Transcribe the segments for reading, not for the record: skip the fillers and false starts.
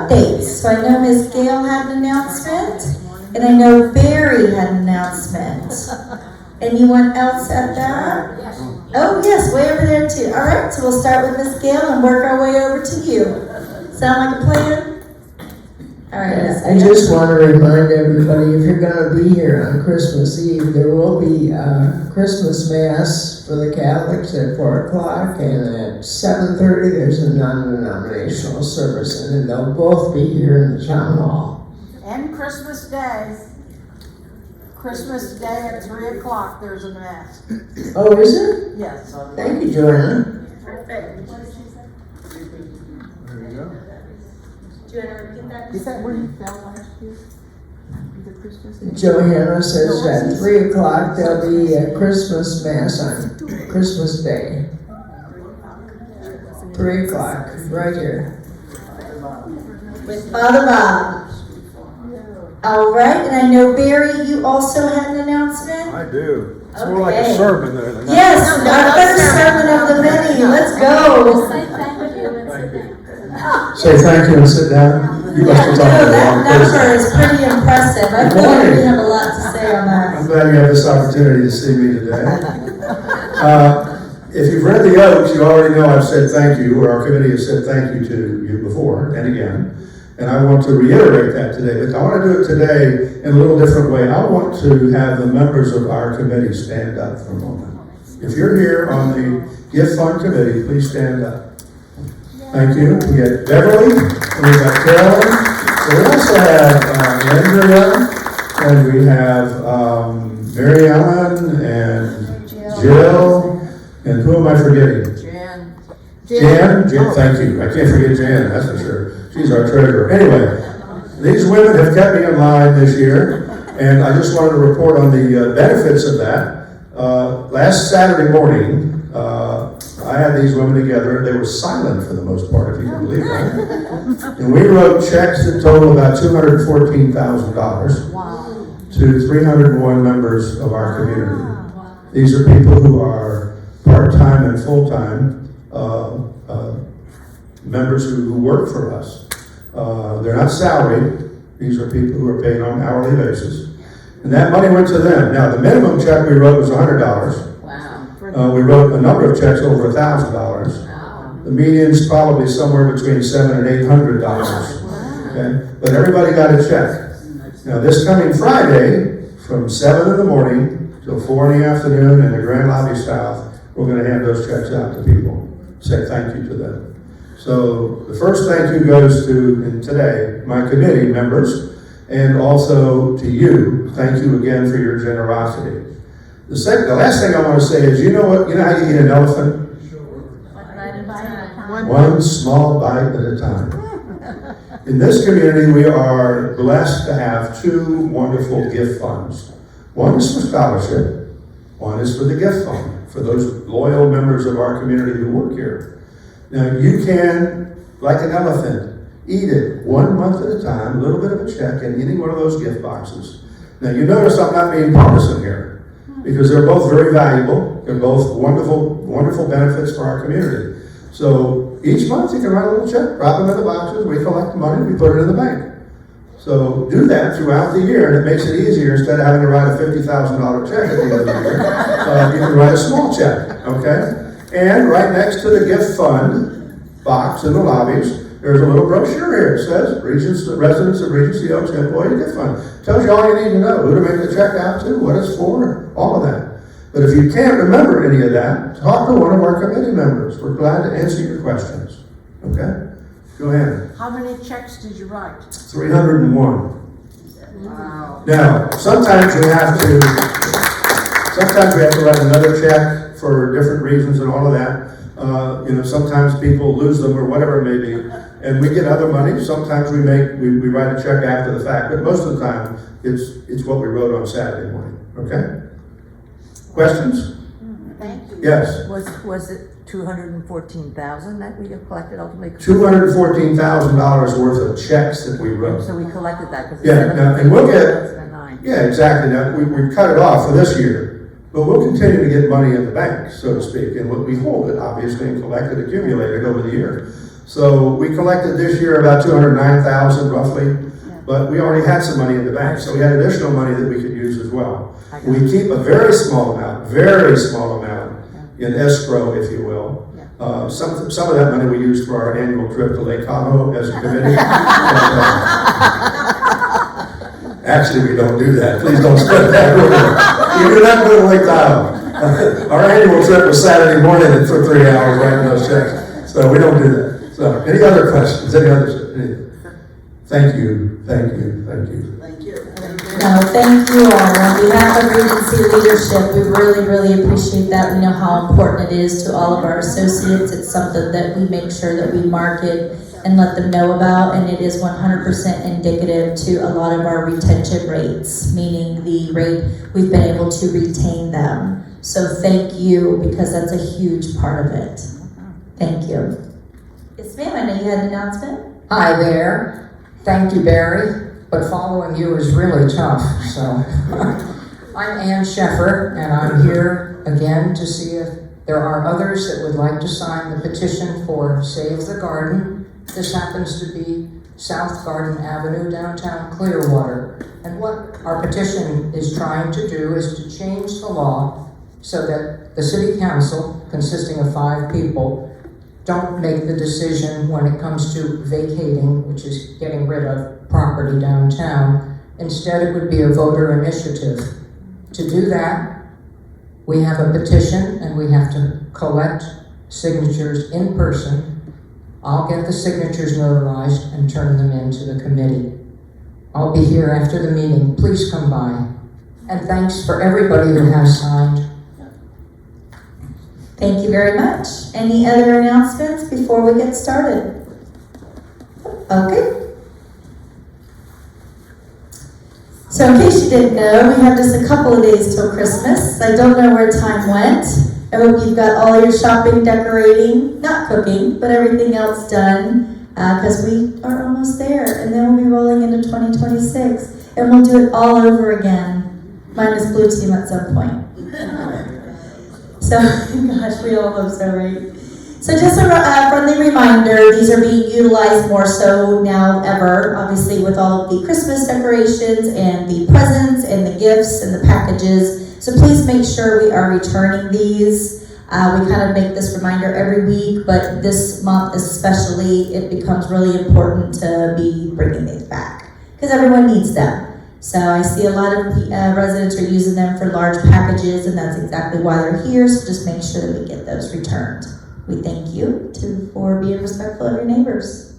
updates. So I know Ms. Gail had an announcement, and I know Barry had an announcement. Anyone else at that? Oh, yes, way over there too. All right, so we'll start with Ms. Gail and work our way over to you. Sound like a plan? All right, Ms. I just want to remind everybody, if you're going to be here on Christmas Eve, there will be a Christmas Mass for the Catholics at 4 o'clock, and at 7:30 there's a non-denominational service, and then they'll both be here in the town hall. And Christmas Day. Christmas Day at 3 o'clock, there's a mass. Oh, is it? Yes. Thank you, Joanna. Perfect. There you go. Do you want to repeat that? Is that where you fell last year? The Christmas Day? Johanna says at 3 o'clock there'll be a Christmas Mass on Christmas Day. 3 o'clock, right here. With Father Bob. All right, and I know Barry, you also had an announcement? I do. It's more like a Okay. sermon there than that. Yes, our first sermon of the many. Let's go. Say thank you and sit down. You must have talked to the wrong That number person. is pretty impressive. I feel like we have a lot to say on that. I'm glad you have this opportunity to see me today. If you've read the oaths, you already know I've said thank you, or our committee has said thank you to you before and again. And I want to reiterate that today, but I want to do it today in a little different way. I want to have the members of our committee stand up for a moment. If you're here on the Gift Fund Committee, please stand up. Thank you. We got Beverly, and we got Carolyn. We also have Andrea, and we have Mary Ellen, and Jill, and who am I forgetting? Jan, thank you. I can't forget Jan, that's for sure. She's our treasurer. Anyway, these women have kept me in line this year, and I just wanted to report on the benefits of that. Last Saturday morning, I had these women together. They were silent for the most part, if you can believe that. And we wrote checks that total about $214,000 to 301 members of our community. These are people who are part-time and full-time members who work for us. They're not salaried. These are people who are paid on an hourly basis. And that money went to them. Now, the minimum check we wrote was $100. Wow. We wrote a number of checks over $1,000. The median's probably somewhere between $700 and $800. Okay? But everybody got a check. Now, this coming Friday, from 7 in the morning till 4 in the afternoon in the Grand Lobby South, we're going to hand those checks out to people. Say thank you to them. So the first thank you goes to, and today, my committee members, and also to you. Thank you again for your generosity. The last thing I want to say is, you know how you eat an elephant? One small bite at a time. In this community, we are blessed to have two wonderful gift funds. One is for scholarship. One is for the gift fund, for those loyal members of our community who work here. Now, you can, like an elephant, eat it 1 month at a time, a little bit of a check in any one of those gift boxes. Now, you notice I'm not being partisan here, because they're both very valuable. They're both wonderful, wonderful benefits for our community. So each month you can write a little check, drop them in the boxes, we collect the money, we put it in the bank. So do that throughout the year, and it makes it easier. Instead of having to write a $50,000 check at the end of the year, you can write a small check, okay? And right next to the gift fund box in the lobbies, there's a little brochure here. It says, Residents of Regency Oaks Employee Gift Fund. Tells you all you need to know, who to make the check out to, what it's for, all of that. But if you can't remember any of that, talk to one of our committee members. We're glad to answer your questions, okay? Go ahead. How many checks did you write? 301. Wow. Now, sometimes we have to write another check for different reasons and all of that. Sometimes people lose them or whatever it may be, and we get other money. Sometimes we write a check after the fact, but most of the time it's what we wrote on Saturday morning. Okay? Questions? Thank you. Yes. Was it 214,000 that we collected ultimately? $214,000 worth of checks that we wrote. So we collected that because Yeah, now, and we'll get. 2009. Yeah, exactly. Now, we cut it off for this year, but we'll continue to get money in the bank, so to speak, and we hold it, obviously, and collect it, accumulate it over the year. So we collected this year about 209,000 roughly, but we already had some money in the bank, so we had additional money that we could use as well. We keep a very small amount in escrow, if you will. Some of that money we use for our annual trip to Lake Tahoe as a committee. Actually, we don't do that. Please don't spread that rumor. We do not go to Lake Tahoe. Our annual trip was Saturday morning and for 3 hours writing those checks. So we don't do that. So, any other questions? Any others? Thank you. No, thank you all. On behalf of Regency leadership, we really appreciate that. We know how important it is to all of our associates. It's something that we make sure that we market and let them know about, and it is 100% indicative to a lot of our retention rates, meaning the rate we've been able to retain them. So thank you, because that's a huge part of it. Thank you. Yes, ma'am, I know you had an announcement. Hi there. Thank you, Barry, but following you is really tough, so. I'm Ann Sheffer, and I'm here again to see if there are others that would like to sign the petition for Save the Garden. This happens to be South Garden Avenue, downtown Clearwater. And what our petition is trying to do is to change the law so that the city council, consisting of 5 people, don't make the decision when it comes to vacating, which is getting rid of property downtown. Instead, it would be a voter initiative. To do that, we have a petition and we have to collect signatures in person. I'll get the signatures notarized and turn them in to the committee. I'll be here after the meeting. Please come by. And thanks for everybody who has signed. Thank you very much. Any other announcements before we get started? Okay. So in case you didn't know, we have just a couple of days till Christmas. I don't know where time went. I hope you've got all your shopping, decorating, not cooking, but everything else done, because we are almost there, and then we'll be rolling into 2026, and we'll do it all over again, minus Blue Team at some point. So, gosh, we all hope so, right? So just a friendly reminder, these are being utilized more so now ever, obviously with all of the Christmas decorations and the presents and the gifts and the packages. So please make sure we are returning these. We kind of make this reminder every week, but this month especially, it becomes really important to be bringing these back because everyone needs them. So I see a lot of residents are using them for large packages, and that's exactly why they're here. So just make sure that we get those returned. We thank you for being respectful of your neighbors.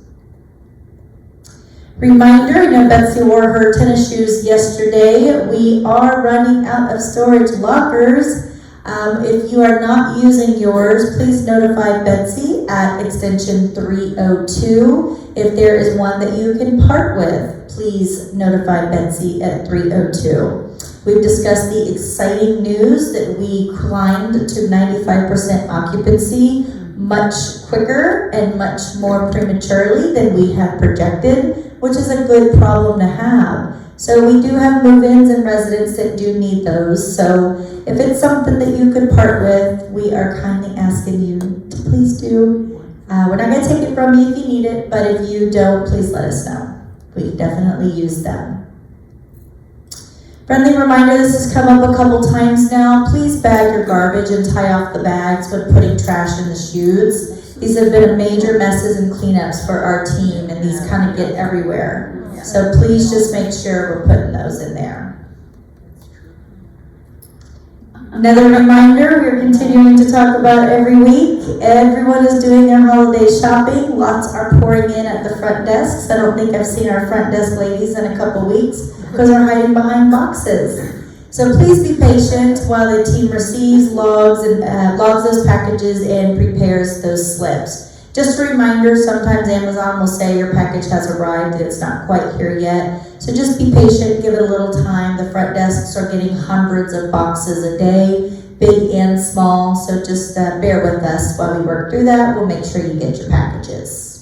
Reminder, I know Betsy wore her tennis shoes yesterday. We are running out of storage lockers. If you are not using yours, please notify Betsy at extension 302. If there is one that you can part with, please notify Betsy at 302. We've discussed the exciting news that we climbed to 95% occupancy much quicker and much more prematurely than we had projected, which is a good problem to have. So we do have move-ins and residents that do need those. So if it's something that you could part with, we are kindly asking you to please do. We're not going to take it from you if you need it, but if you don't, please let us know. We definitely use them. Friendly reminder, this has come up a couple times now. Please bag your garbage and tie off the bags when putting trash in the chutes. These have been major messes and cleanups for our team, and these kind of get everywhere. So please just make sure we're putting those in there. Another reminder, we're continuing to talk about every week. Everyone is doing their holiday shopping. Lots are pouring in at the front desks. I don't think I've seen our front desk ladies in a couple weeks because they're hiding behind boxes. So please be patient while the team receives, logs those packages and prepares those slips. Just a reminder, sometimes Amazon will say your package has arrived and it's not quite here yet. So just be patient, give it a little time. The front desks are getting hundreds of boxes a day, big and small. So just bear with us while we work through that. We'll make sure you get your packages.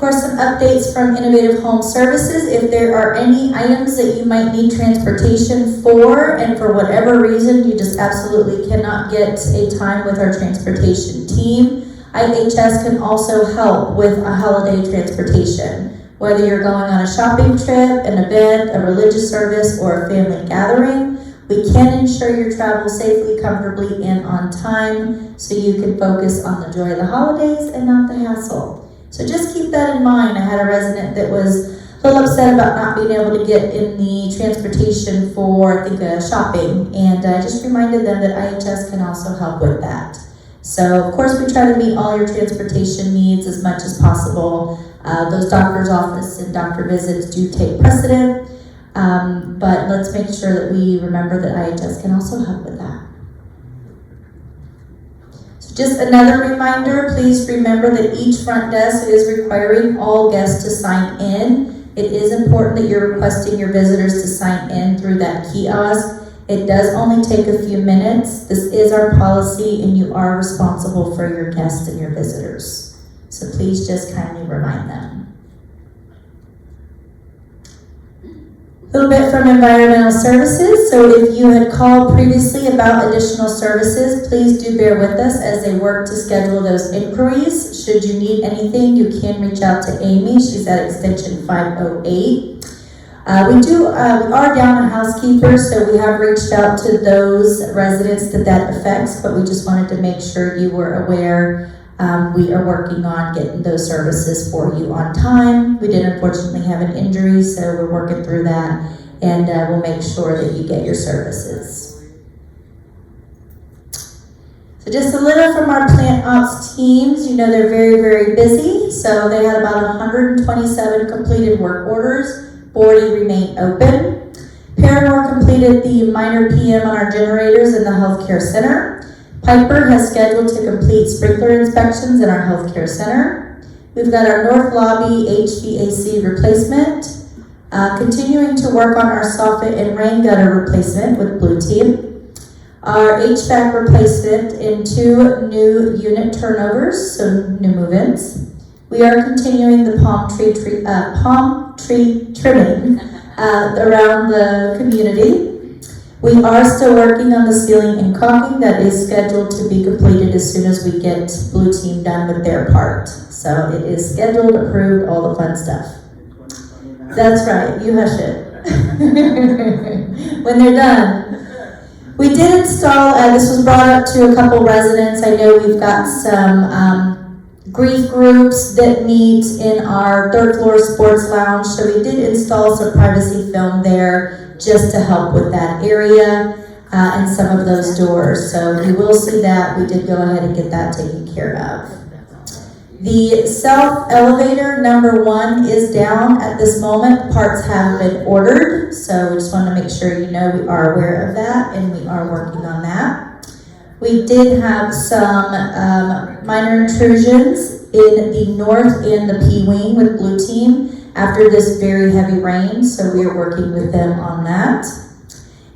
course, some updates from Innovative Home Services. If there are any items that you might need transportation for, and for whatever reason you just absolutely cannot get a time with our transportation team, IHS can also help with a holiday transportation. Whether you're going on a shopping trip, an event, a religious service, or a family gathering, we can ensure your travel safely, comfortably, and on time so you can focus on the joy of the holidays and not the hassle. So just keep that in mind. I had a resident that was a little upset about not being able to get in the transportation for, I think, shopping, and I just reminded them that IHS can also help with that. So, of course, we try to meet all your transportation needs as much as possible. Those doctor's office and doctor visits do take precedent, but let's make sure that we remember that IHS can also help with that. So just another reminder, please remember that each front desk is requiring all guests to sign in. It is important that you're requesting your visitors to sign in through that kiosk. It does only take a few minutes. This is our policy, and you are responsible for your guests and your visitors. So please just kindly remind them. A little bit from Environmental Services. So if you had called previously about additional services, please do bear with us as they work to schedule those inquiries. Should you need anything, you can reach out to Amy. She's at extension 508. We are down a housekeeper, so we have reached out to those residents that affects, but we just wanted to make sure you were aware. We are working on getting those services for you on time. We did unfortunately have an injury, so we're working through that, and we'll make sure that you get your services. So just a little from our plant ops teams. You know they're very, very busy, so they had about 127 completed work orders. 40 remain open. Paramore completed the minor PM on our generators in the healthcare center. Piper has scheduled to complete sprinkler inspections in our healthcare center. We've got our north lobby HVAC replacement. Continuing to work on our soffit and rain gutter replacement with Blue Team. Our HVAC replacement in 2 new unit turnovers, so new move-ins. We are continuing the palm tree trimming around the community. We are still working on the ceiling and caulking that is scheduled to be completed as soon as we get Blue Team done with their part. So it is scheduled, approved, all the fun stuff. That's right, you hush it. When they're done. We did install, this was brought up to a couple residents. I know we've got some grief groups that meet in our 3rd floor sports lounge, so we did install some privacy film there just to help with that area and some of those doors. So you will see that. We did go ahead and get that taken care of. The self-elevator number 1 is down at this moment. Parts have been ordered, so we just want to make sure you know we are aware of that and we are working on that. We did have some minor intrusions in the north and the P wing with Blue Team after this very heavy rain, so we are working with them on that.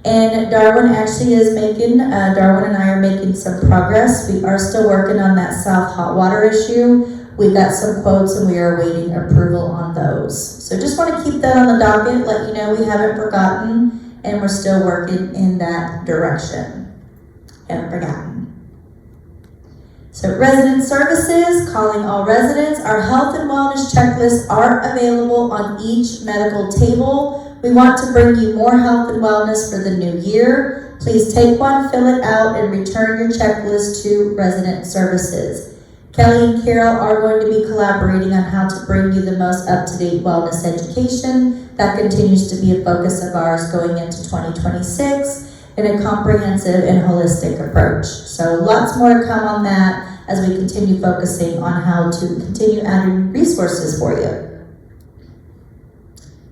And Darwin actually is making, Darwin and I are making some progress. We are still working on that south hot water issue. We got some quotes and we are awaiting approval on those. So just want to keep that on the docket, let you know we haven't forgotten, and we're still working in that direction. Haven't forgotten. So resident services, calling all residents. Our health and wellness checklists are available on each medical table. We want to bring you more health and wellness for the new year. Please take one, fill it out, and return your checklist to resident services. Kelly and Carol are going to be collaborating on how to bring you the most up-to-date wellness education. That continues to be a focus of ours going into 2026. In a comprehensive and holistic approach. So lots more to come on that as we continue focusing on how to continue adding resources for you.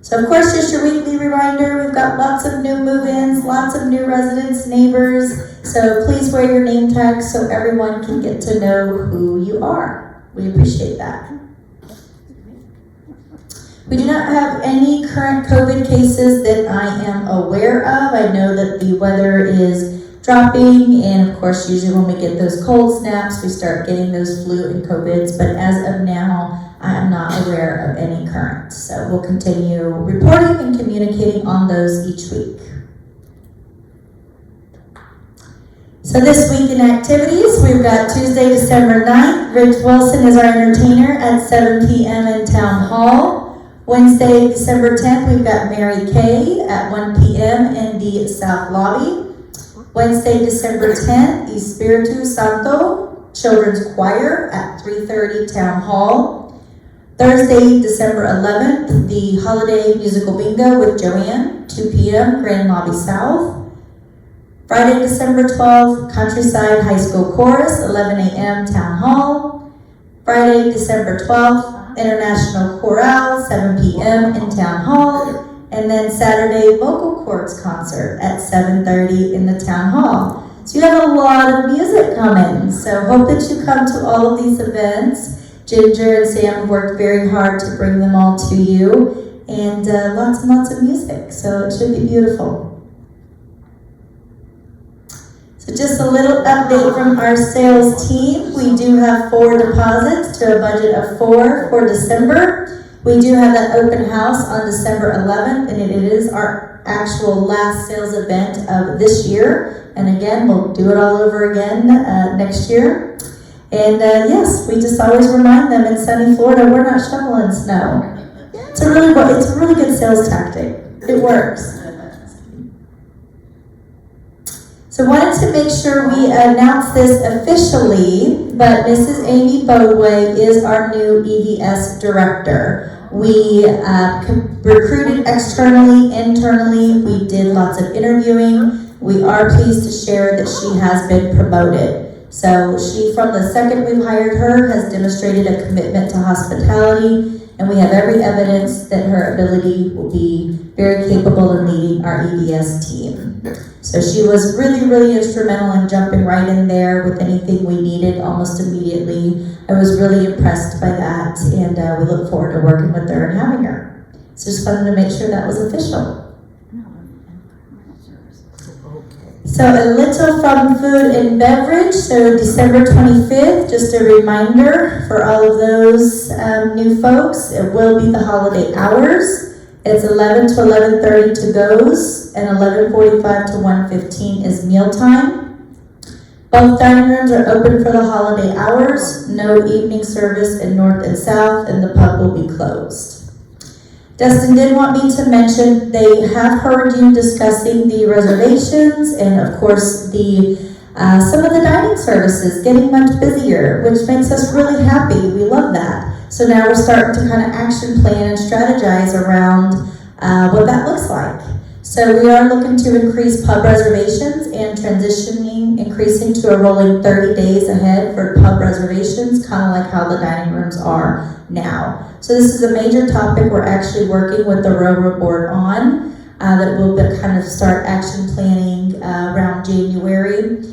So of course, just your weekly reminder, we've got lots of new move-ins, lots of new residents, neighbors, so please wear your name tag so everyone can get to know who you are. We appreciate that. We do not have any current COVID cases that I am aware of. I know that the weather is dropping, and of course, usually when we get those cold snaps, we start getting those flu and COVIDs, but as of now, I am not aware aware of any current. So we'll continue reporting and communicating on those each week. So this week in activities, we've got Tuesday, December 9th. Rich Wilson is our entertainer at 7 p.m. in Town Hall. Wednesday, December 10th, we've got Mary Kay at 1 p.m. in the South Lobby. Wednesday, December 10th, Espiritu Santo Children's Choir at 3:30 Town Hall. Thursday, December 11th, the Holiday Musical Bingo with Joanne, 2 p.m. Grand Lobby South. Friday, December 12th, Countryside High School Chorus, 11 a.m. Town Hall. Friday, December 12th, International Chorale, 7 p.m. in Town Hall. And then Saturday, Vocal Cords Concert at 7:30 in the Town Hall. So you have a lot of music coming. So hope that you come to all of these events. Ginger and Sam have worked very hard to bring them all to you. And lots and lots of music. So it should be beautiful. So just a little update from our sales team. We do have 4 deposits to a budget of 4 for December. We do have that open house on December 11th, and it is our actual last sales event of this year. And again, we'll do it all over again next year. And yes, we just always remind them in sunny Florida, we're not shoveling snow. It's a really good sales tactic. It works. So I wanted to make sure we announce this officially, but Mrs. Amy Bodway is our new EVS director. We recruited externally, internally, we did lots of interviewing. We are pleased to share that she has been promoted. So she, from the second we've hired her, has demonstrated a commitment to hospitality, and we have every evidence that her ability will be very capable in leading our EVS team. So she was really instrumental in jumping right in there with anything we needed almost immediately. I was really impressed by that, and we look forward to working with her and having her. So just wanted to make sure that was official. So a little from food and beverage. So December 25th, just a reminder for all of those new folks, it will be the holiday hours. It's 11 to 11:30 to goes, and 11:45 to 1:15 is mealtime. Both dining rooms are open for the holiday hours. No evening service in north and south, and the pub will be closed. Dustin did want me to mention they have heard you discussing the reservations and of course the some of the dining services getting much busier, which makes us really happy. We love that. So now we're starting to kind of action plan and strategize around what that looks like. So we are looking to increase pub reservations and increasing to a rolling 30 days ahead for pub reservations, kind of like how the dining rooms are now. So this is a major topic we're actually working with the Railroad Board on, that we'll kind of start action planning around January,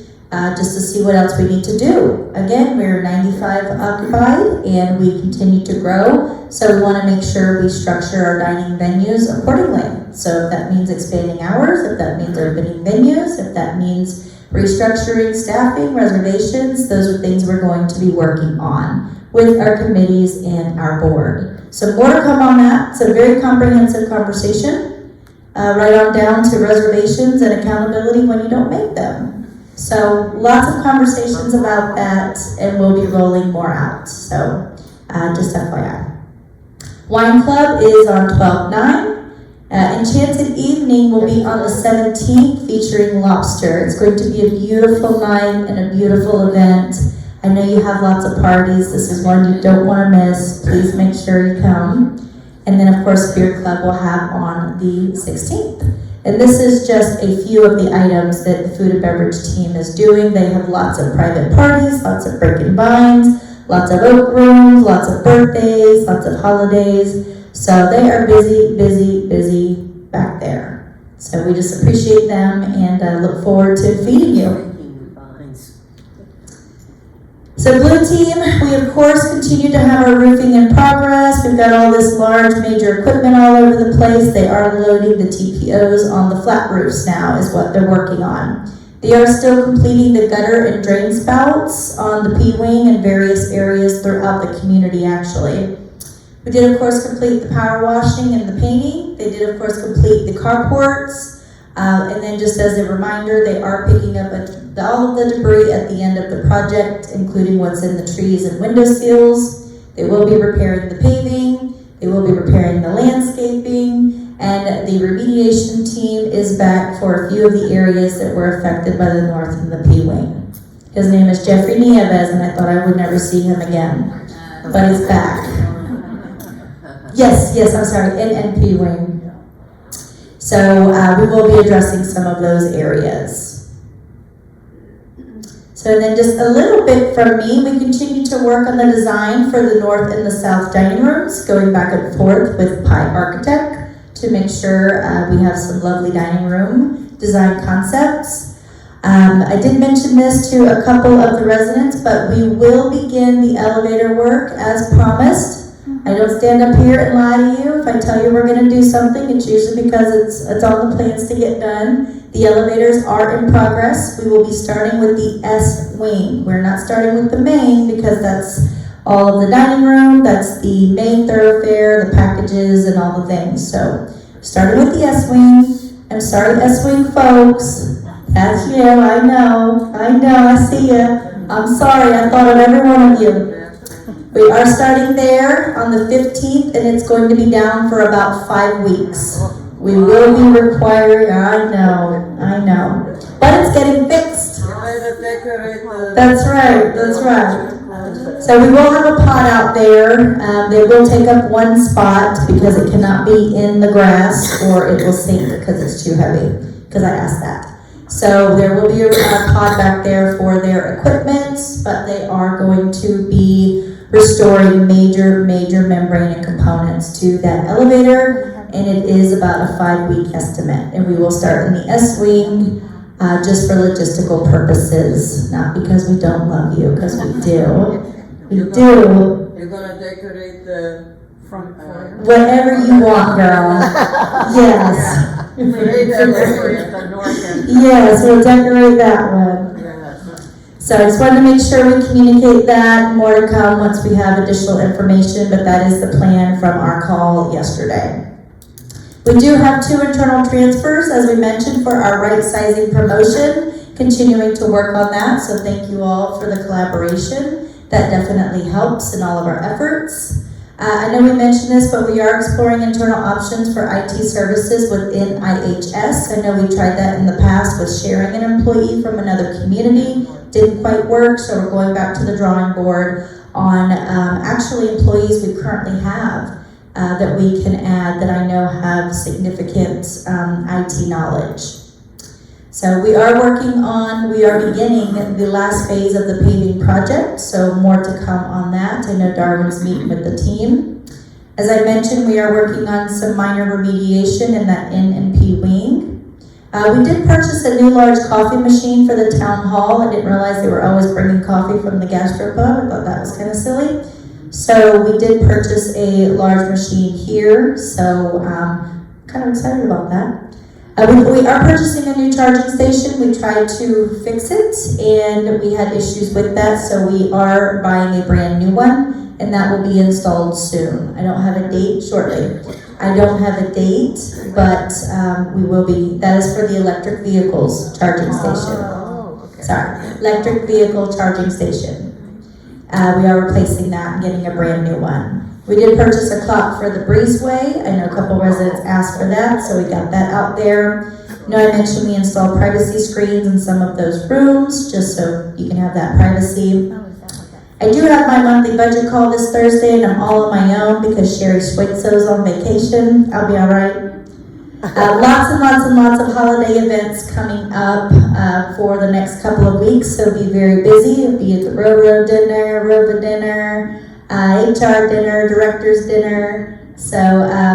just to see what else we need to do. Again, we're 95 occupied and we continue to grow, so we want to make sure we structure our dining venues accordingly. So if that means expanding hours, if that means opening venues, if that means restructuring staffing, reservations, those are things we're going to be working on with our committees and our board. So more to come on that. It's a very comprehensive conversation, right on down to reservations and accountability when you don't make them. So lots of conversations about that, and we'll be rolling more out. So just FYI. Wine Club is on 12/9. Enchanted Evening will be on the 17th featuring lobster. It's going to be a beautiful night and a beautiful event. I know you have lots of parties. This is one you don't want to miss. Please make sure you come. And then of course Beer Club will have on the 16th. And this is just a few of the items that the food and beverage team is doing. They have lots of private parties, lots of breaking vines, lots of oak rooms, lots of birthdays, lots of holidays. So they are busy back there. So we just appreciate them and look forward to feeding you. So Blue Team, we of course continue to have our roofing in progress. We've got all this large major equipment all over the place. They are loading the TPOs on the flat roofs now is what they're working on. They are still completing the gutter and drain spouts on the P-wing and various areas throughout the community actually. We did, of course, complete the power washing and the painting. They did, of course, complete the carports. And then just as a reminder, they are picking up all of the debris at the end of the project, including what's in the trees and window seals. They will be repairing the paving. They will be repairing the landscaping. And the remediation team is back for a few of the areas that were affected by the north and the P-Wing. His name is Jeffrey Nieves, and I thought I would never see him again. But he's back. Yes, I'm sorry, and P-Wing. So we will be addressing some of those areas. So then just a little bit from me, we continue to work on the design for the north and the south dining rooms, going back and forth with Pi Architect to make sure we have some lovely dining room design concepts. I did mention this to a couple of the residents, but we will begin the elevator work as promised. I don't stand up here and lie to you. If I tell you we're going to do something, it's usually because it's on the plans to get done. The elevators are in progress. We will be starting with the S wing. We're not starting with the main because that's all of the dining room, that's the main thoroughfare, the packages, and all the things. So, starting with the S wing. I'm sorry, S wing folks. That's you. I know. I see you. I'm sorry. I thought of every one of you. We are starting there on the 15th, and it's going to be down for about 5 weeks. We will be requiring, I know. But it's getting fixed. That's right. So we will have a pot out there. They will take up one spot because it cannot be in the grass or it will sink because it's too heavy, because I asked that. So there will be a pod back there for their equipment, but they are going to be restoring major membrane and components to that elevator, and it is about a 5-week estimate. And we will start in the S wing just for logistical purposes, not because we don't love you, because we do. You're gonna decorate the front foyer? Whatever you want, girl. Yes. Yes, we'll decorate that one. So I just wanted to make sure we communicate that. More to come once we have additional information, but that is the plan from our call yesterday. We do have 2 internal transfers, as we mentioned, for our right sizing promotion. Continuing to work on that, so thank you all for the collaboration. That definitely helps in all of our efforts. I know we mentioned this, but we are exploring internal options for IT services within IHS. I know we tried that in the past with sharing an employee from another community. Didn't quite work, so we're going back to the drawing board on actually employees we currently have that we can add that I know have significant IT knowledge. So we are beginning the last phase of the paving project, so more to come on that. I know Darwin's meeting with the team. As I mentioned, we are working on some minor remediation in that N and P wing. We did purchase a new large coffee machine for the town hall. I didn't realize they were always bringing coffee from the gastropub. I thought that was kind of silly. So we did purchase a large machine here, so kind of excited about that. We are purchasing a new charging station. We tried to fix it and we had issues with that, so we are buying a brand new one and that will be installed soon. I don't have a date shortly. I don't have a date, but we will be. That is for the electric vehicles charging station. Sorry, electric vehicle charging station. We are replacing that and getting a brand new one. We did purchase a clock for the breezeway. I know a couple residents asked for that, so we got that out there. You know, I mentioned we installed privacy screens in some of those rooms, just so you can have that privacy. I do have my monthly budget call this Thursday, and I'm all on my own because Sherry Schweitzo's on vacation. I'll be all right. Lots and lots of holiday events coming up for the next couple of weeks, so be very busy. It'll be at the Railroad dinner, Rova dinner, HR dinner, director's dinner. So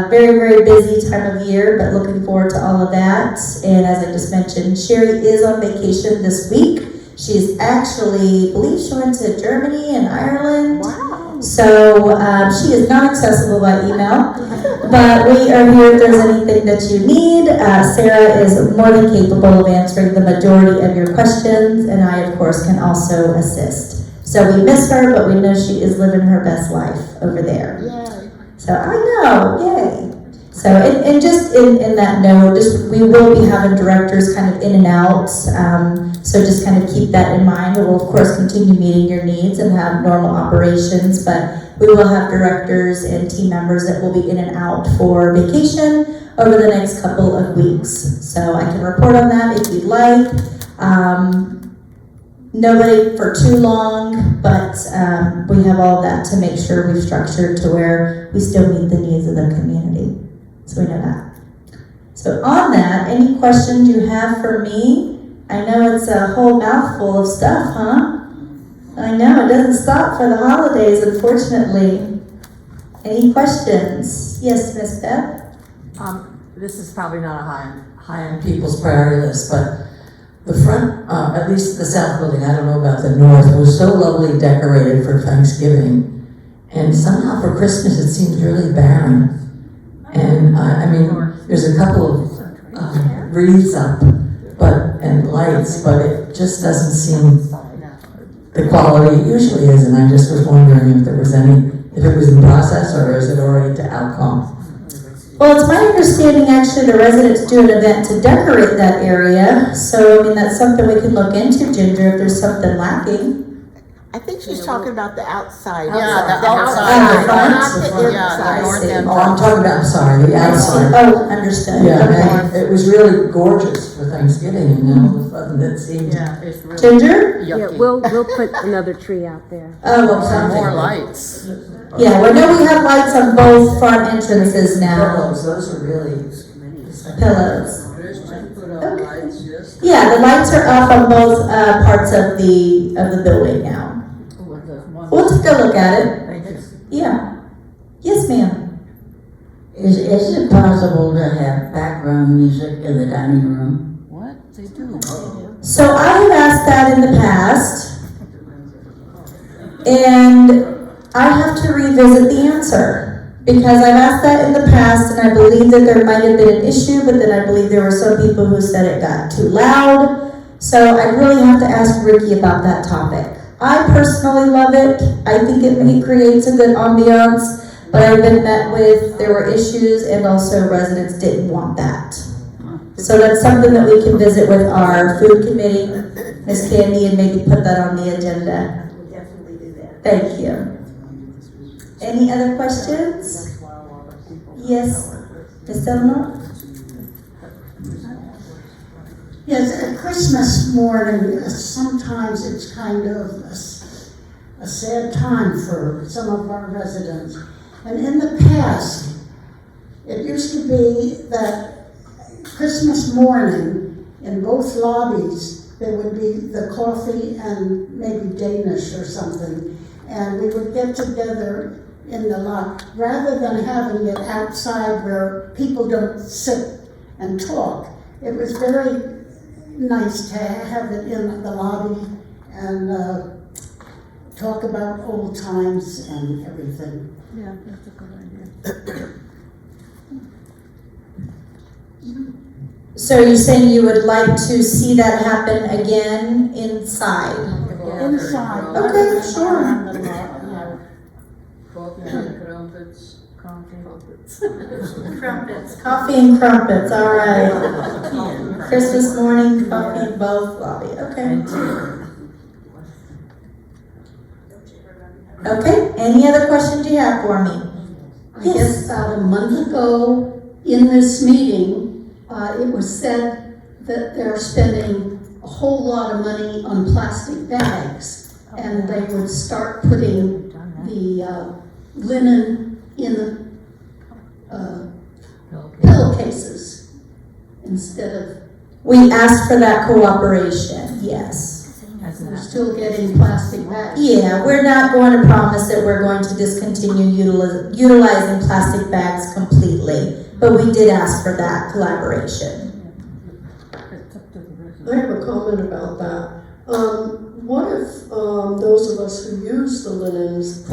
very busy time of year, but looking forward to all of that. And as I just mentioned, Sherry is on vacation this week. She's actually, I believe she went to Germany and Ireland. Wow. So she is not accessible by email, but we are here if there's anything that you need. Sarah is more than capable of answering the majority of your questions, and I, of course, can also assist. So we miss her, but we know she is living her best life over there. So I know, yay. So, and just in that note, we will be having directors kind of in and out. So just kind of keep that in mind. We will of course continue meeting your needs and have normal operations, but we will have directors and team members that will be in and out for vacation over the next couple of weeks. So I can report on that if you'd like. Nobody for too long, but we have all that to make sure we've structured to where we still meet the needs of the community. So we know that. So on that, any questions you have for me? I know it's a whole mouthful of stuff, huh? I know, it doesn't stop for the holidays, unfortunately. Any questions? Yes, Miss Beth? This is probably not a high on people's priority list, but the front, at least the south building, I don't know about the north, was so lovely decorated for Thanksgiving. And somehow for Christmas it seems really barren. And I mean, there's a couple of wreaths up, and lights, but it just doesn't seem the quality it usually is. And I just was wondering if it was in process or is it already to outcome? Well, it's my understanding actually the residents do an event to decorate that area. So, I mean, that's something we can look into, Ginger, if there's something lacking. I think she's talking about the outside. Yeah, the outside. outside. Not the Yeah, the north inside. end. Oh, I'm talking about, I'm sorry, the outside. Oh, understood. Yeah, Okay. and it was really gorgeous for Thanksgiving, and then all of a sudden it seemed. Yeah, it's really Ginger? Yeah, yucky. we'll put another tree out there. Oh, well, Some something. more lights. Yeah, we know we have lights on both front entrances now. Pillows, those are really. Pillows. Yeah, the lights are up on both parts of the building now. We'll take a look at it. Yeah. Yes, ma'am. Is it possible to have background music in the dining room? What? They do. So I have asked that in the past, and I have to revisit the answer. Because I've asked that in the past, and I believe that there might have been an issue, but then I believe there were some people who said it got too loud. So I really have to ask Ricky about that topic. I personally love it. I think it creates a good ambiance, but I've been met with, there were issues, and also residents didn't want that. So that's something that we can visit with our food committee, Miss Candy, and maybe put that on the agenda. We'll definitely do that. Thank you. Any other questions? Yes, Ms. Eleanor? Yes, at Christmas morning, sometimes it's kind of a sad time for some of our residents. And in the past, it used to be that Christmas morning, in both lobbies, there would be the coffee and maybe Danish or something. And we would get together in the lot, rather than having it outside where people don't sit and talk. It was very nice to have it in the lobby and talk about old times and everything. Yeah, that's a good idea. So you're saying you would like to see that happen again inside? Inside. Okay, sure. Crumpets, coffee and crumpets, all right. Christmas morning, coffee in both lobby, okay. Okay, any other questions you have for me? I guess about a month ago in this meeting, it was said that they're spending a whole lot of money on plastic bags, and they would start putting the linen in the pillowcases instead of. We asked for that cooperation, yes. We're still getting plastic bags. Yeah, we're not going to promise that we're going to discontinue utilizing plastic bags completely, but we did ask for that collaboration. I have a comment about that. What if those of us who use the linens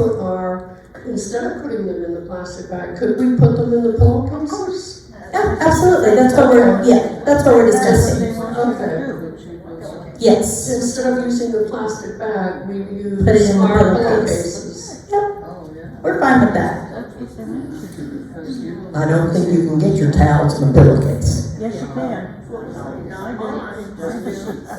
instead of putting them in the plastic bag, could we put them in the pillowcases? Yeah, absolutely, that's what we're discussing. Okay. Yes. Instead of using the plastic bag, we use Put it in the our pillowcase. pillowcases. Yep, we're fine with that. I don't think you can get your towels in a pillowcase. Yes, you can.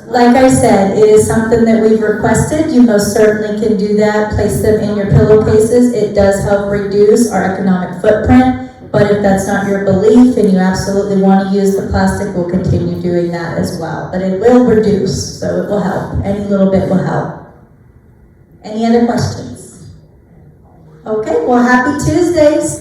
Like I said, it is something that we've requested. You most certainly can do that. Place them in your pillowcases. It does help reduce our economic footprint. But if that's not your belief and you absolutely want to use the plastic, we'll continue doing that as well. But it will reduce, so it will help. Any little bit will help. Any other questions? Okay, well, happy Tuesdays.